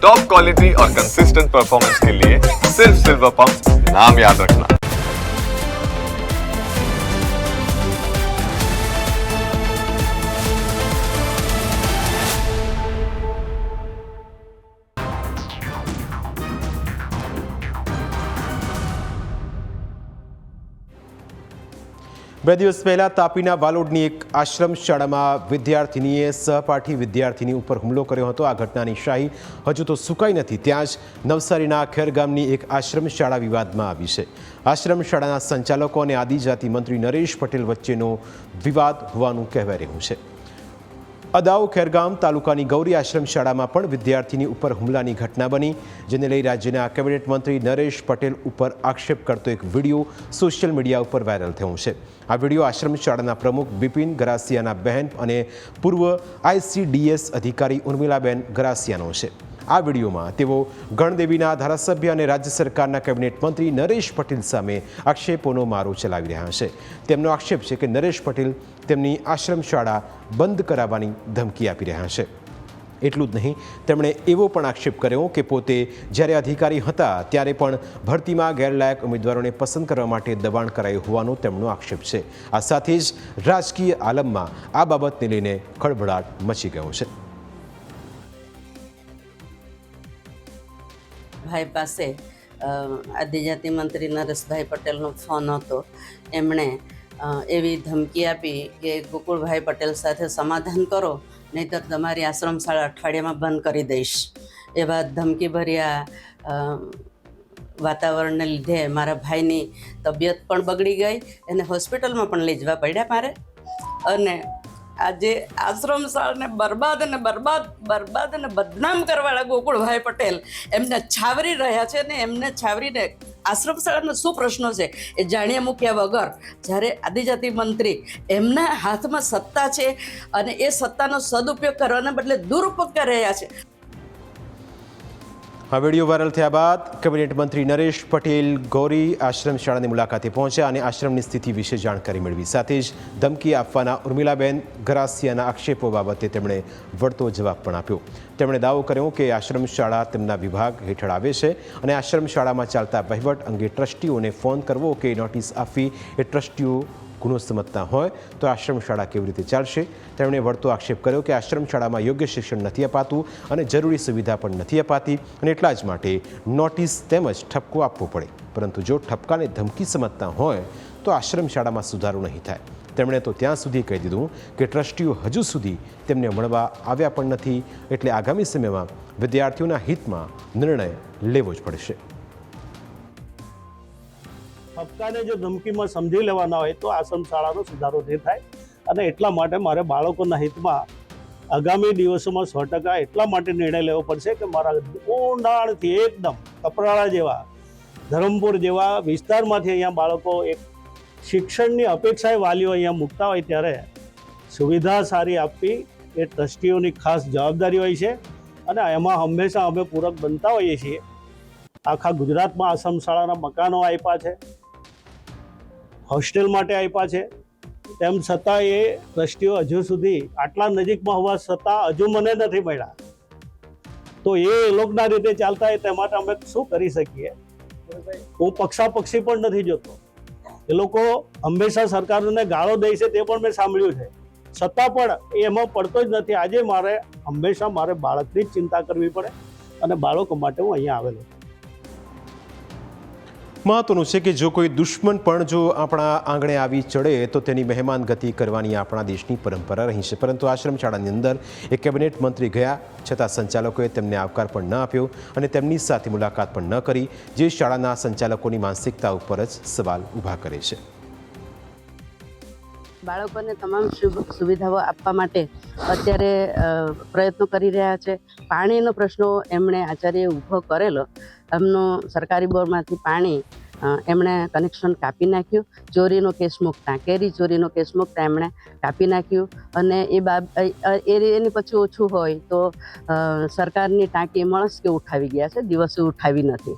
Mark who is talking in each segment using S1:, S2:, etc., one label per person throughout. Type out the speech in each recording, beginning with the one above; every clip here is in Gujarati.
S1: टॉप क्वालिटी और कंसिस्टेंट परफॉर्मेंस के लिए सिर्फ सिल्वर पंप नाम याद रखना।
S2: બે દિવસ પહેલાં તાપીના વાલોડની એક આશ્રમ શાળામાં વિદ્યાર્થીનીએ સહપાઠી વિદ્યાર્થીની ઉપર હુમલો કર્યો હતો। આ ઘટનાની શાહી હજુ તો સુકાઈ નથી, ત્યાં જ નવસારીના ખેરગામની એક આશ્રમ શાળા વિવાદમાં આવી છે। આશ્રમ શાળાના સંચાલકો અને આદિજાતિ મંત્રી નરેશ પટેલ વચ્ચેનો વિવાદ હોવાનું કહેવાય રહ્યું છે। અદાઉ ખેરગામ તાલુકાની ગૌરી આશ્રમ શાળામાં પણ વિદ્યાર્થીની ઉપર હુમલાની ઘટના બની, જેને લઈ રાજ્યના કેબિનેટ મંત્રી નરેશ પટેલ ઉપર આક્ષેપ કરતો એક વિડીયો સોશિયલ મીડિયા ઉપર વાયરલ થયો છે। આ વિડીયો આશ્રમ શાળાના પ્રમુખ બિપિન ગરાસિયાના બહેન અને પૂર્વ ICDS અધિકારી ઉર્મિલાબેન ગરાસિયાનો છે। આ વિડીયોમાં તેઓ ગણદેવીના ધારાસભ્ય અને રાજ્ય સરકારના કેબિનેટ મંત્રી નરેશ પટેલ સામે આક્ષેપોનો મારો ચલાવી રહ્યા છે। તેમનો આક્ષેપ છે કે નરેશ પટેલ તેમની આશ્રમ શાળા બંધ કરાવવાની ધમકી આપી રહ્યા છે। એટલું જ નહીં, તેમણે એવો પણ આક્ષેપ કર્યો કે પોતે જ્યારે અધિકારી હતા ત્યારે પણ ભરતીમાં ગેરલાયક ઉમેદવારોને પસંદ કરવા માટે દબાણ કરાયું હોવાનો તેમનો આક્ષેપ છે। આ સાથે જ રાજકીય આલમમાં આ બાબતને લઈને ખળભળાટ મચી ગયો છે।
S3: ભાઈ પાસે આદિજાતિ મંત્રી નરેશભાઈ પટેલનો ફોન હતો। એમણે એવી ધમકી આપી કે ગોકુળભાઈ પટેલ સાથે સમાધાન કરો, નહીંતર તમારી આશ્રમ શાળા અઠવાડિયામાં બંધ કરી દઈશ। એવા ધમકીભર્યા વાતાવરણને લીધે મારા ભાઈની તબિયત પણ બગડી ગઈ, એને હોસ્પિટલમાં પણ લઈ જવા પડ્યા મારે। અને આજે આશ્રમ શાળાને બરબાદ અને બદનામ કરવાવાળા ગોકુળભાઈ પટેલ એમને છાવરી રહ્યા છે ને એમને છાવરીને આશ્રમ શાળાનો શું પ્રશ્નો છે એ જાણ્યા મૂક્યા વગર જ્યારે આદિજાતિ મંત્રી એમના હાથમાં સત્તા છે અને એ સત્તાનો સદુપયોગ કરવાના બદલે દુરુપયોગ કરી રહ્યા છે।
S2: આ વિડીયો વાયરલ થયા બાદ કેબિનેટ મંત્રી નરેશ પટેલ ગૌરી આશ્રમ શાળાની મુલાકાતે પહોંચ્યા અને આશ્રમની સ્થિતિ વિશે જાણકારી મેળવી। સાથે જ ધમકી આપવાના ઉર્મિલાબેન ગરાસિયાના આક્ષેપો બાબતે તેમણે વળતો જવાબ પણ આપ્યો। તેમણે દાવો કર્યો કે આશ્રમ શાળા તેમના વિભાગ હેઠળ આવે છે અને આશ્રમ શાળામાં ચાલતા વહીવટ અંગે ટ્રસ્ટીઓને ફોન કરવો કે નોટિસ આપવી એ ટ્રસ્ટીઓ ગુનો સમજતા હોય તો આશ્રમ શાળા કેવી રીતે ચાલશે। તેમણે વળતો આક્ષેપ કર્યો કે આશ્રમ શાળામાં યોગ્ય શિક્ષણ નથી અપાતું અને જરૂરી સુવિધા પણ નથી અપાતી અને એટલા જ માટે નોટિસ તેમજ ઠપકો આપવો પડે, પરંતુ જો ઠપકાને ધમકી સમજતા હોય તો આશ્રમ શાળામાં સુધારો નહીં થાય। તેમણે તો ત્યાં સુધી કહી દીધું કે ટ્રસ્ટીઓ હજુ સુધી તેમને મળવા આવ્યા પણ નથી, એટલે આગામી સમયમાં વિદ્યાર્થીઓના હિતમાં નિર્ણય લેવો જ પડશે।
S4: ઠપકાને જો ધમકીમાં સમજી લેવાના હોય તો આશ્રમ શાળાનો સુધારો નહીં થાય અને એટલા માટે મારે બાળકોના હિતમાં આગામી દિવસોમાં 100% એટલા માટે નિર્ણય લેવો પડશે કે મારા ઊંડાણથી એકદમ કપરાળા જેવા ધરમપુર જેવા વિસ્તારમાંથી અહીંયા બાળકો એક શિક્ષણની અપેક્ષાએ વાલીઓ અહીંયા મૂકતા હોય ત્યારે સુવિધા સારી આપવી એ ટ્રસ્ટીઓની ખાસ જવાબદારી હોય છે અને એમાં હંમેશા અમે પૂરક બનતા હોઈએ છીએ। આખા ગુજરાતમાં આશ્રમ શાળાના મકાનો આપ્યા છે, હોસ્ટેલ માટે આપ્યા છે, તેમ છતાં એ ટ્રસ્ટીઓ હજુ સુધી આટલા નજીકમાં હોવા છતાં હજુ મને નથી મળ્યા। તો એ લોકોના રીતે ચાલતા હોય તે માટે અમે શું કરી શકીએ? હું પક્ષાપક્ષી પણ નથી જોતો, એ લોકો હંમેશા સરકારોને ગાળો દે છે તે પણ મેં સાંભળ્યું છે, છતાં પણ એમાં પડતો જ નથી। આજે મારે હંમેશા મારે બાળકની જ ચિંતા કરવી પડે અને બાળકો માટે હું અહીંયા આવેલો છું।
S2: મહત્વનું છે કે જો કોઈ દુશ્મન પણ જો આપણા આંગણે આવી ચડે તો તેની મહેમાન ગતિ કરવાની આપણા દેશની પરંપરા રહી છે, પરંતુ આશ્રમ શાળાની અંદર એક કેબિનેટ મંત્રી ગયા છતાં સંચાલકોએ તેમને આવકાર પણ ન આપ્યો અને તેમની સાથે મુલાકાત પણ ન કરી, જે શાળાના સંચાલકોની માનસિકતા ઉપર જ સવાલ ઊભા કરે છે।
S3: બાળકોને તમામ સુવિધાઓ આપવા માટે અત્યારે પ્રયત્નો કરી રહ્યા છે। પાણીનો પ્રશ્નો એમણે આચાર્યએ ઊભો કરેલો, એમનો સરકારી બોરમાંથી પાણી એમણે કનેક્શન કાપી નાખ્યું। ચોરીનો કેસ મૂકતા, કેરી ચોરીનો કેસ મૂકતા એમણે કાપી નાખ્યું અને એની પછી ઓછું હોય તો સરકારની ટાંકી મળસ્કે ઉઠાવી ગયા છે, દિવસે ઉઠાવી નથી।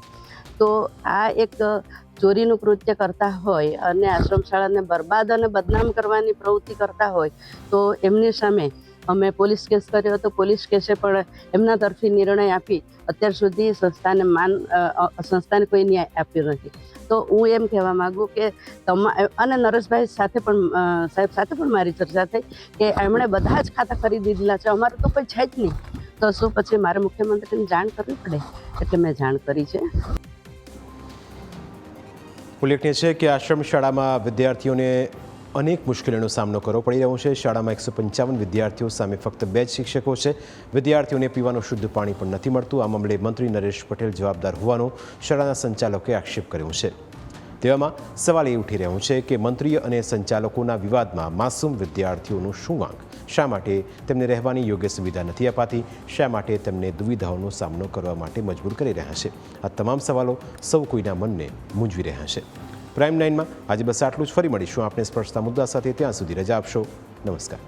S3: તો આ એક ચોરીનું કૃત્ય કરતા હોય અને આશ્રમ શાળાને બરબાદ અને બદનામ કરવાની પ્રવૃત્તિ કરતા હોય તો એમની સામે અમે પોલીસ કેસ કર્યો હતો. પોલીસ કેસે પણ એમના તરફી નિર્ણય આપી અત્યાર સુધી સંસ્થાને કોઈ ન્યાય આપ્યો નથી. તો હું એમ કહેવા માગું કે અને નરેશભાઈ સાથે પણ સાહેબ સાથે પણ મારી ચર્ચા થઈ કે એમણે બધા જ ખાતા ખરીદી દીધેલા છે, અમારે તો કોઈ છે જ નહીં. તો શું પછી મારે મુખ્યમંત્રીને જાણ કરવી પડે, એટલે મેં જાણ કરી છે.
S2: ઉલ્લેખનીય છે કે આશ્રમ શાળામાં વિદ્યાર્થીઓને અનેક મુશ્કેલીઓનો સામનો કરવો પડી રહ્યો છે. શાળામાં 155 વિદ્યાર્થીઓ સામે ફક્ત 2 જ શિક્ષકો છે. વિદ્યાર્થીઓને પીવાનું શુદ્ધ પાણી પણ નથી મળતું. આ મામલે મંત્રી નરેશ પટેલ જવાબદાર હોવાનો શાળાના સંચાલકોએ આક્ષેપ કર્યો છે. તેવામાં સવાલ એ ઉઠી રહ્યો છે કે મંત્રી અને સંચાલકોના વિવાદમાં માસૂમ વિદ્યાર્થીઓનું શું વાંક? શા માટે તેમને રહેવાની યોગ્ય સુવિધા નથી અપાતી? શા માટે તેમને દુવિધાઓનો સામનો કરવા માટે મજબૂર કરી રહ્યા છે? આ તમામ સવાલો સૌ કોઈના મનને મૂંઝવી રહ્યા છે. પ્રાઇમ 9માં આજે બસ આટલું જ. ફરી મળીશું આપણે સ્પર્શતા મુદ્દા સાથે. ત્યાં સુધી રજા આપશો. નમસ્કાર.